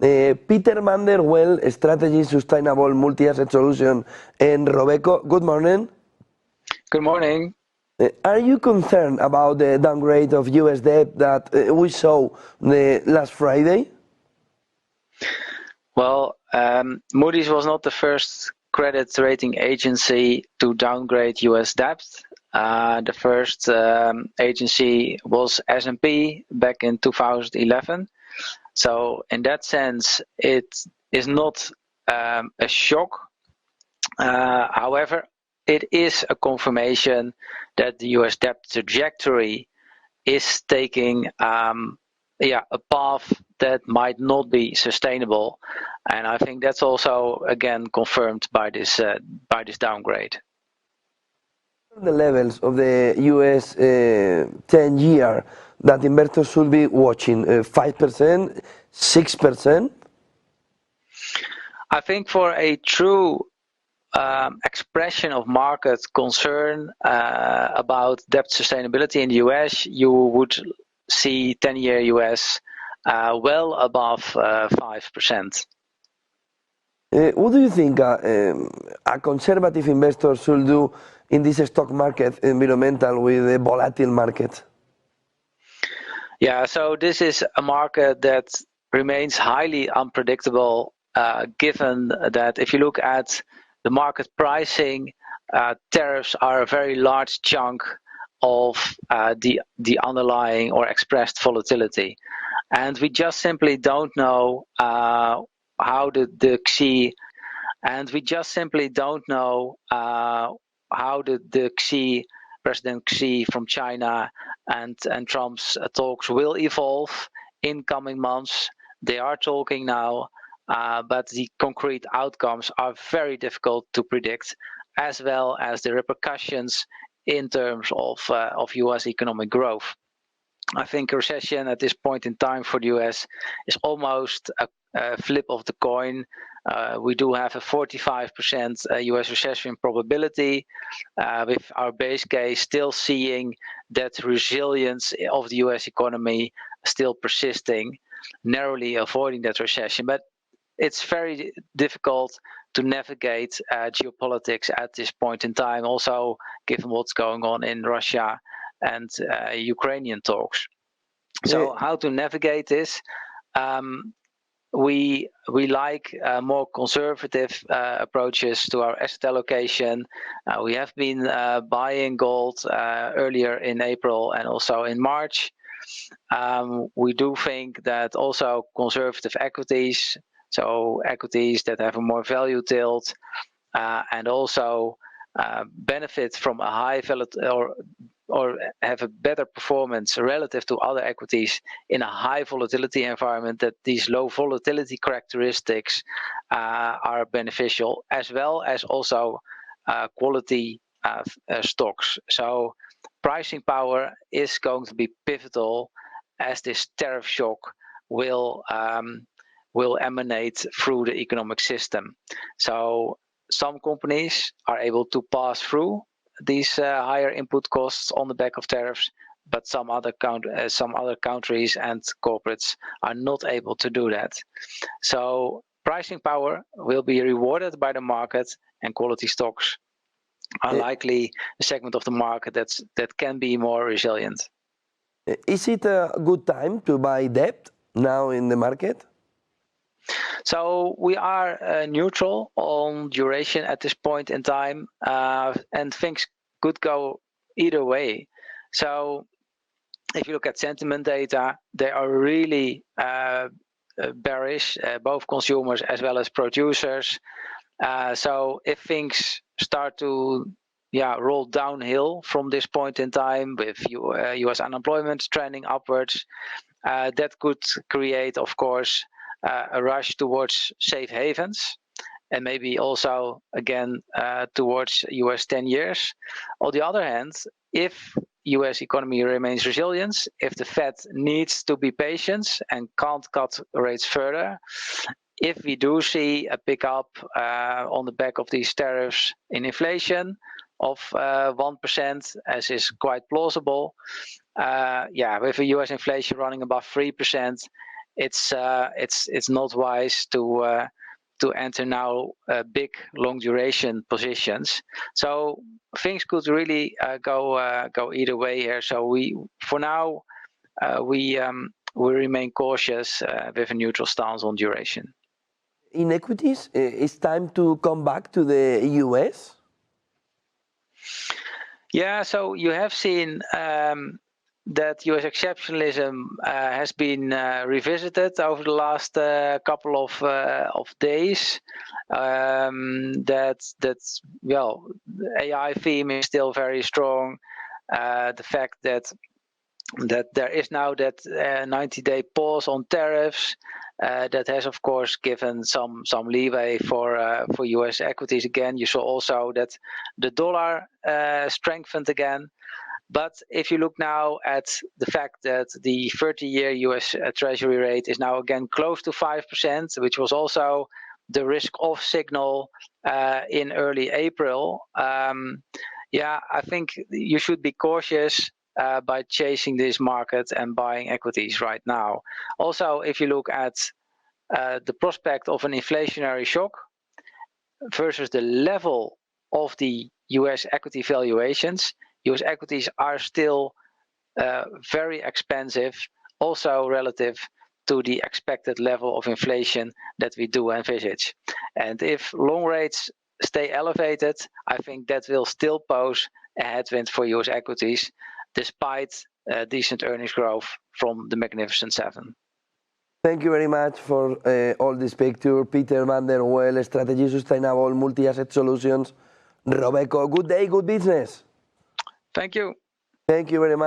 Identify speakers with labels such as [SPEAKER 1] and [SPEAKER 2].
[SPEAKER 1] Peter Van Der Welle, Strategist, Sustainable Multi-Asset Solution in Robeco. Good morning.
[SPEAKER 2] Good morning.
[SPEAKER 1] Are you concerned about the downgrade of US debt that we saw last Friday?
[SPEAKER 2] Well, Moody's was not the first credit rating agency to downgrade US debt. The first agency was S&P back in 2011. So in that sense, it is not a shock. However, it is a confirmation that the US debt trajectory is taking a path that might not be sustainable, and I think that's also again confirmed by this downgrade.
[SPEAKER 1] The levels of the US 10-year that investors should be watching, 5%, 6%?
[SPEAKER 2] I think for a true expression of market concern about debt sustainability in the US, you would see 10-year US well above 5%.
[SPEAKER 1] What do you think a conservative investor should do in this stock market environmental with a volatile market?
[SPEAKER 2] Yeah, so this is a market that remains highly unpredictable, given that if you look at the market pricing, tariffs are a very large chunk of the underlying or expressed volatility, and we just simply don't know how the Xi President Xi from China and Trump's talks will evolve in coming months. They are talking now, but the concrete outcomes are very difficult to predict, as well as the repercussions in terms of US economic growth. I think a recession at this point in time for the US is almost a flip of the coin. We do have a 45% US recession probability, with our base case still seeing that resilience of the US economy still persisting, narrowly avoiding that recession. But it's very difficult to navigate geopolitics at this point in time, also given what's going on in Russia and Ukrainian talks. So how to navigate this? We like more conservative approaches to our asset allocation. We have been buying gold earlier in April and also in March. We do think that also conservative equities, so equities that have a more value tilt and also benefit from a high or have a better performance relative to other equities in a high volatility environment, that these low volatility characteristics are beneficial, as well as also quality stocks. So pricing power is going to be pivotal, as this tariff shock will emanate through the economic system. So some companies are able to pass through these higher input costs on the back of tariffs, but some other countries and corporates are not able to do that. So pricing power will be rewarded by the market, and quality stocks are likely a segment of the market that can be more resilient.
[SPEAKER 1] Is it a good time to buy debt now in the market?
[SPEAKER 2] So we are neutral on duration at this point in time, and things could go either way. So if you look at sentiment data, they are really bearish, both consumers as well as producers. So if things start to roll downhill from this point in time, with US unemployment trending upwards, that could create, of course, a rush towards safe havens, and maybe also again towards US 10 years. On the other hand, if US economy remains resilient, if the Fed needs to be patient and can't cut rates further, if we do see a pickup on the back of these tariffs in inflation of 1%, as is quite plausible, with a US inflation running above 3%, it's not wise to enter now big long duration positions. So things could really go either way here. So for now we remain cautious with a neutral stance on duration.
[SPEAKER 1] In equities, it's time to come back to the US?
[SPEAKER 2] Yeah, so you have seen that US exceptionalism has been revisited over the last couple of days. That's well, the AI theme is still very strong. The fact that there is now that 90-day pause on tariffs that has of course given some leeway for US equities again. You saw also that the dollar strengthened again. But if you look now at the fact that the 30-year US Treasury rate is now again close to 5%, which was also the risk-off signal in early April, yeah, I think you should be cautious by chasing this market and buying equities right now. Also, if you look at the prospect of an inflationary shock versus the level of the US equity valuations, US equities are still very expensive, also relative to the expected level of inflation that we do envisage. And if long rates stay elevated, I think that will still pose a headwind for US equities, despite decent earnings growth from the Magnificent Seven.
[SPEAKER 1] Thank you very much for all this picture. Peter Van Der Welle, Strategist, Sustainable Multi-Asset Solutions, Robeco. Good day, good business.
[SPEAKER 2] Thank you.
[SPEAKER 1] Thank you very much.